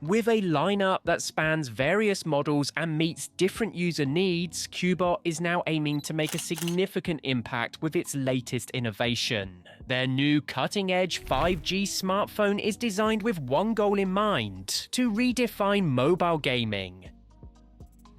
With a lineup that spans various models and meets different user needs, Cubot is now aiming to make a significant impact with its latest innovation. Their new cutting-edge 5G smartphone is designed with one goal in mind: to redefine mobile gaming.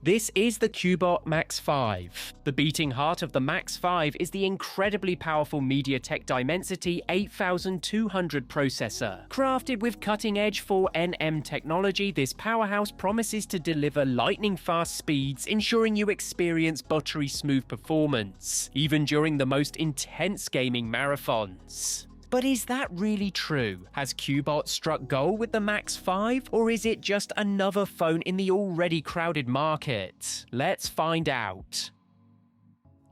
This is the Cubot Max 5. The beating heart of the Max 5 is the incredibly powerful MediaTek Dimensity 8200 processor. Crafted with cutting-edge 4nm technology, this powerhouse promises to deliver lightning-fast speeds, ensuring you experience buttery-smooth performance, even during the most intense gaming marathons. But is that really true? Has Cubot struck gold with the Max 5, or is it just another phone in the already crowded market? Let's find out.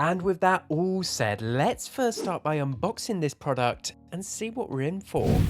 And with that all said, let's first start by unboxing this product and see what we're in for.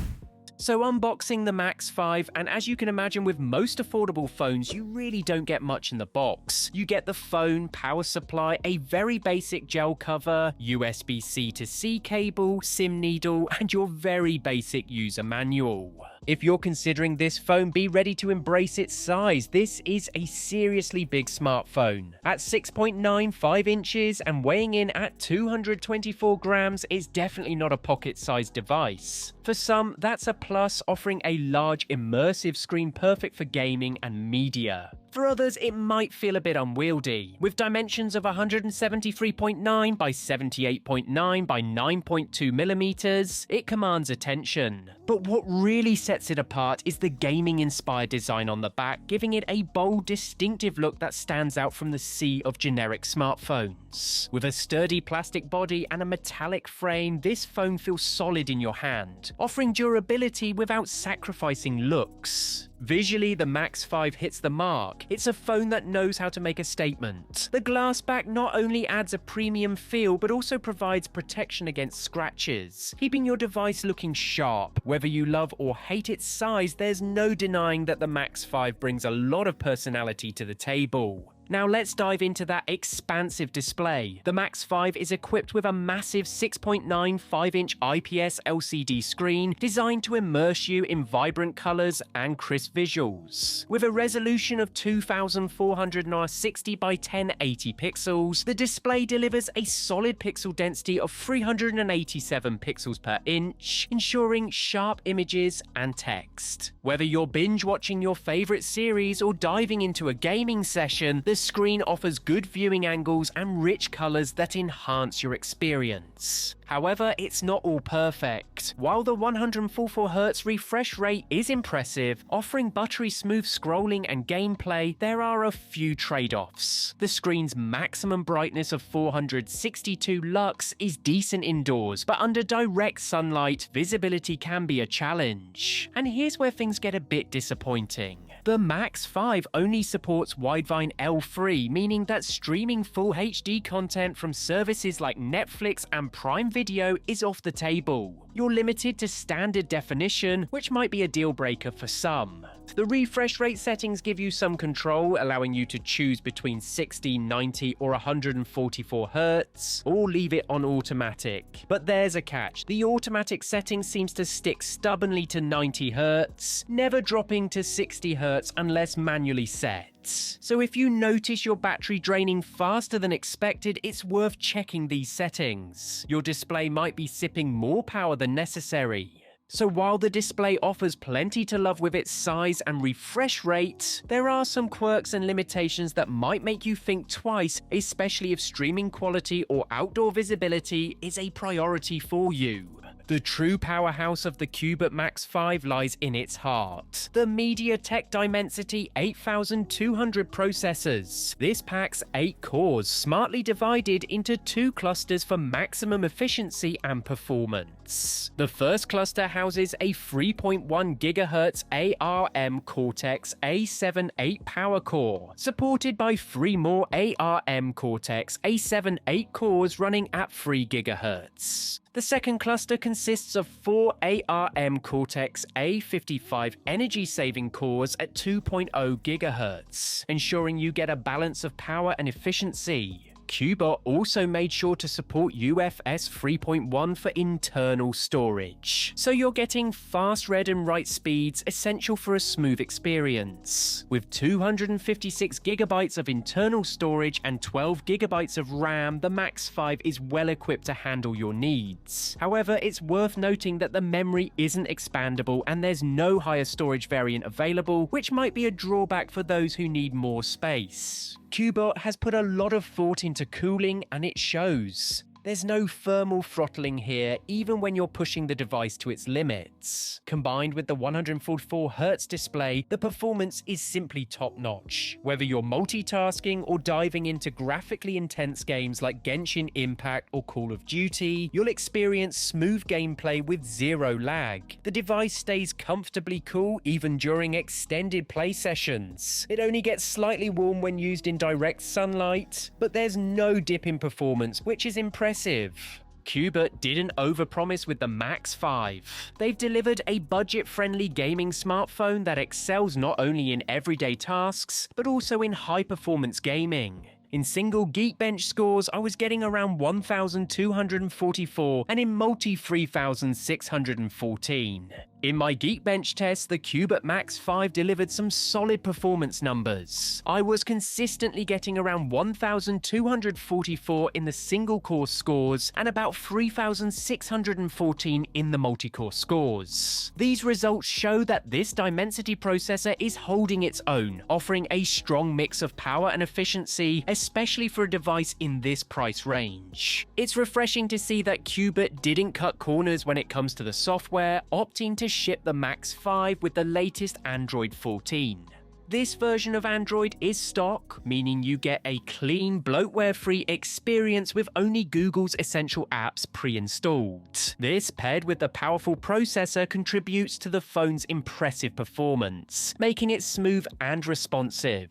So unboxing the Max 5, and as you can imagine with most affordable phones, you really don't get much in the box. You get the phone, power supply, a very basic gel cover, USB-C to C cable, SIM needle, and your very basic user manual. If you're considering this phone, be ready to embrace its size. This is a seriously big smartphone. At 6.95 inches and weighing in at 224 grams, it's definitely not a pocket-sized device. For some, that's a plus, offering a large, immersive screen perfect for gaming and media. For others, it might feel a bit unwieldy. With dimensions of 173.9 by 78.9 by 9.2 millimeters, it commands attention. But what really sets it apart is the gaming-inspired design on the back, giving it a bold, distinctive look that stands out from the sea of generic smartphones. With a sturdy plastic body and a metallic frame, this phone feels solid in your hand, offering durability without sacrificing looks. Visually, the Max 5 hits the mark. It's a phone that knows how to make a statement. The glass back not only adds a premium feel, but also provides protection against scratches, keeping your device looking sharp. Whether you love or hate its size, there's no denying that the Max 5 brings a lot of personality to the table. Now let's dive into that expansive display. The Max 5 is equipped with a massive 6.95-inch IPS LCD screen designed to immerse you in vibrant colors and crisp visuals. With a resolution of 2460 by 1080 pixels, the display delivers a solid pixel density of 387 pixels per inch, ensuring sharp images and text. Whether you're binge watching your favorite series or diving into a gaming session, the screen offers good viewing angles and rich colors that enhance your experience. However, it's not all perfect. While the 144Hz refresh rate is impressive, offering buttery smooth scrolling and gameplay, there are a few trade-offs. The screen's maximum brightness of 462 lux is decent indoors, but under direct sunlight, visibility can be a challenge. And here's where things get a bit disappointing. The Max 5 only supports Widevine L3, meaning that streaming full HD content from services like Netflix and Prime Video is off the table. You're limited to standard definition, which might be a deal breaker for some. The refresh rate settings give you some control, allowing you to choose between 60, 90 or 144 Hz, or leave it on automatic. But there's a catch. The automatic setting seems to stick stubbornly to 90 Hz, never dropping to 60 Hz unless manually set. So if you notice your battery draining faster than expected, it's worth checking these settings. Your display might be sipping more power than necessary. So while the display offers plenty to love with its size and refresh rate, there are some quirks and limitations that might make you think twice, especially if streaming quality or outdoor visibility is a priority for you. The true powerhouse of the Cubot Max 5 lies in its heart, the MediaTek Dimensity 8200 processors. This packs 8 cores, smartly divided into 2 clusters for maximum efficiency and performance. The first cluster houses a 3.1 GHz ARM Cortex A7 8 power core, supported by 3 more ARM Cortex A7 8 cores running at 3 GHz. The second cluster consists of 4 ARM Cortex A55 energy-saving cores at 2.0 GHz, ensuring you get a balance of power and efficiency. Cubot also made sure to support UFS 3.1 for internal storage, so you're getting fast read and write speeds essential for a smooth experience. With 256GB of internal storage and 12GB of RAM, the Max 5 is well equipped to handle your needs. However, it's worth noting that the memory isn't expandable and there's no higher storage variant available, which might be a drawback for those who need more space. Cubot has put a lot of thought into cooling and it shows. There's no thermal throttling here, even when you're pushing the device to its limits. Combined with the 144Hz display, the performance is simply top-notch. Whether you're multitasking or diving into graphically intense games like Genshin Impact or Call of Duty, you'll experience smooth gameplay with zero lag. The device stays comfortably cool even during extended play sessions. It only gets slightly warm when used in direct sunlight, but there's no dip in performance, which is impressive. Cubot didn't overpromise with the Max 5. They've delivered a budget-friendly gaming smartphone that excels not only in everyday tasks, but also in high-performance gaming. In single Geekbench scores, I was getting around 1,244 and in multi 3,614. In my Geekbench test, the Cubot Max 5 delivered some solid performance numbers. I was consistently getting around 1,244 in the single-core scores and about 3,614 in the multi-core scores. These results show that this Dimensity processor is holding its own, offering a strong mix of power and efficiency, especially for a device in this price range. It's refreshing to see that Cubot didn't cut corners when it comes to the software, opting to ship the Max 5 with the latest Android 14. This version of Android is stock, meaning you get a clean, bloatware-free experience with only Google's essential apps pre-installed. This, paired with the powerful processor, contributes to the phone's impressive performance, making it smooth and responsive.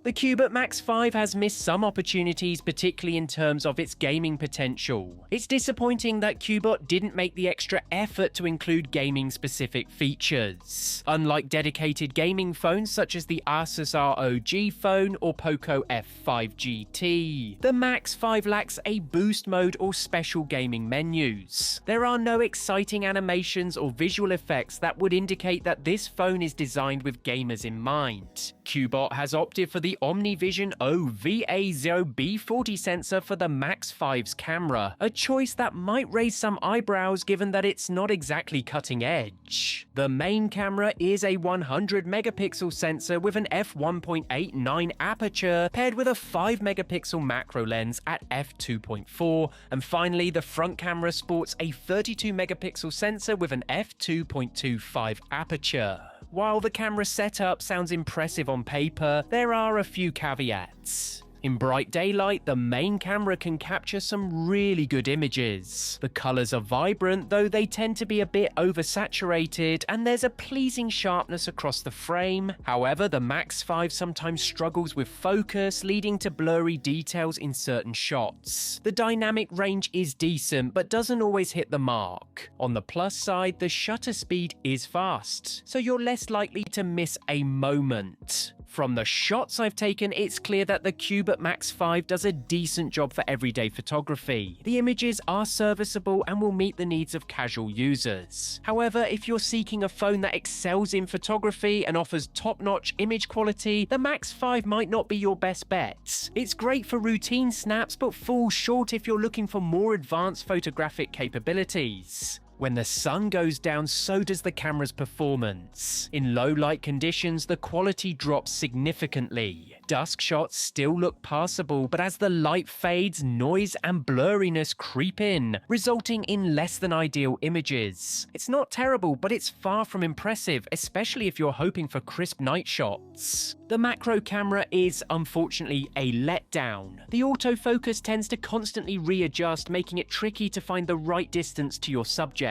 The Cubot Max 5 has missed some opportunities, particularly in terms of its gaming potential. It's disappointing that Cubot didn't make the extra effort to include gaming-specific features. Unlike dedicated gaming phones such as the Asus ROG phone or Poco F5 GT, the Max 5 lacks a boost mode or special gaming menus. There are no exciting animations or visual effects that would indicate that this phone is designed with gamers in mind. Cubot has opted for the OmniVision OVA0B40 sensor for the Max 5's camera, a choice that might raise some eyebrows given that it's not exactly cutting edge. The main camera is a 100 megapixel sensor with an f1.89 aperture paired with a 5 megapixel macro lens at f2.4, and finally the front camera sports a 32 megapixel sensor with an f2.25 aperture. While the camera setup sounds impressive on paper, there are a few caveats. In bright daylight, the main camera can capture some really good images. The colors are vibrant, though they tend to be a bit oversaturated, and there's a pleasing sharpness across the frame. However, the Max 5 sometimes struggles with focus, leading to blurry details in certain shots. The dynamic range is decent, but doesn't always hit the mark. On the plus side, the shutter speed is fast, so you're less likely to miss a moment. From the shots I've taken, it's clear that the Cubot Max 5 does a decent job for everyday photography. The images are serviceable and will meet the needs of casual users. However, if you're seeking a phone that excels in photography and offers top-notch image quality, the Max 5 might not be your best bet. It's great for routine snaps, but falls short if you're looking for more advanced photographic capabilities. When the sun goes down, so does the camera's performance. In low light conditions, the quality drops significantly. Dusk shots still look passable, but as the light fades, noise and blurriness creep in, resulting in less than ideal images. It's not terrible, but it's far from impressive, especially if you're hoping for crisp night shots. The macro camera is, unfortunately, a letdown. The autofocus tends to constantly readjust, making it tricky to find the right distance to your subject.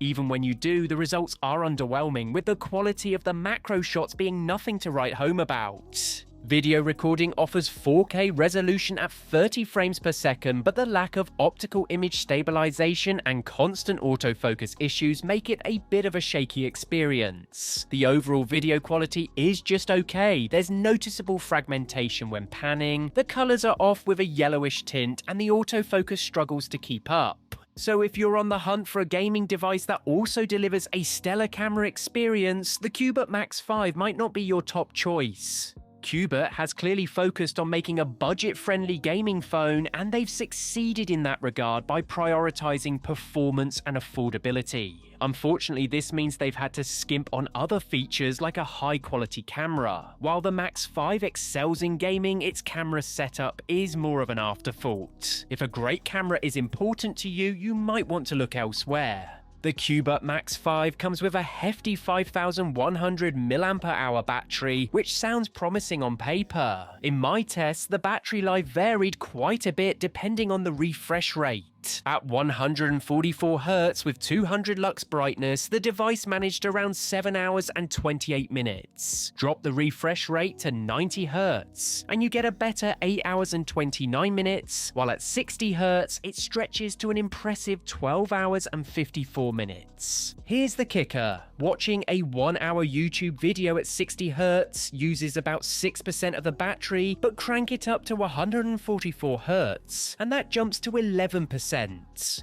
Even when you do, the results are underwhelming, with the quality of the macro shots being nothing to write home about. Video recording offers 4K resolution at 30 frames per second, but the lack of optical image stabilization and constant autofocus issues make it a bit of a shaky experience. The overall video quality is just okay. There's noticeable fragmentation when panning, the colors are off with a yellowish tint, and the autofocus struggles to keep up. So if you're on the hunt for a gaming device that also delivers a stellar camera experience, the Cubot Max 5 might not be your top choice. Cubot has clearly focused on making a budget-friendly gaming phone, and they've succeeded in that regard by prioritizing performance and affordability. Unfortunately, this means they've had to skimp on other features like a high-quality camera. While the Max 5 excels in gaming, its camera setup is more of an afterthought. If a great camera is important to you, you might want to look elsewhere. The Cubot Max 5 comes with a hefty 5100 mAh battery, which sounds promising on paper. In my tests, the battery life varied quite a bit depending on the refresh rate. At 144 Hz with 200 lux brightness, the device managed around 7 hours and 28 minutes. Drop the refresh rate to 90 Hz, and you get a better 8 hours and 29 minutes, while at 60 Hz, it stretches to an impressive 12 hours and 54 minutes. Here's the kicker. Watching a 1-hour YouTube video at 60 Hz uses about 6% of the battery, but crank it up to 144 Hz, and that jumps to 11%.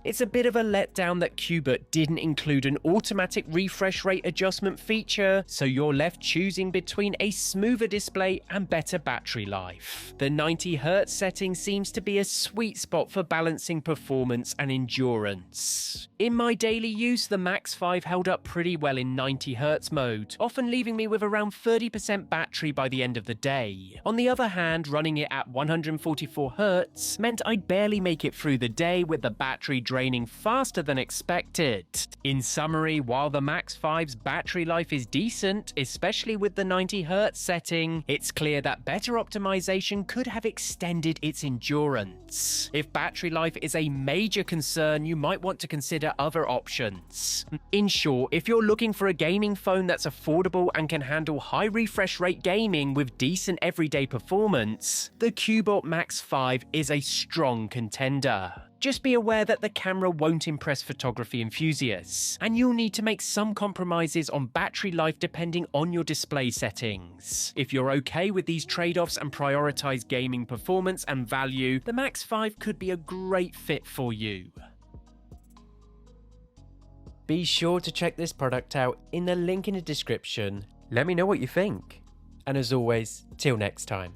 It's a bit of a letdown that Cubot didn't include an automatic refresh rate adjustment feature, so you're left choosing between a smoother display and better battery life. The 90 Hz setting seems to be a sweet spot for balancing performance and endurance. In my daily use, the Max 5 held up pretty well in 90 Hz mode, often leaving me with around 30% battery by the end of the day. On the other hand, running it at 144 Hz meant I'd barely make it through the day, with the battery draining faster than expected. In summary, while the Max 5's battery life is decent, especially with the 90 Hz setting, it's clear that better optimization could have extended its endurance. If battery life is a major concern, you might want to consider other options. In short, if you're looking for a gaming phone that's affordable and can handle high refresh rate gaming with decent everyday performance, the Cubot Max 5 is a strong contender. Just be aware that the camera won't impress photography enthusiasts, and you'll need to make some compromises on battery life depending on your display settings. If you're okay with these trade-offs and prioritize gaming performance and value, the Max 5 could be a great fit for you. Be sure to check this product out in the link in the description. Let me know what you think. And as always, till next time.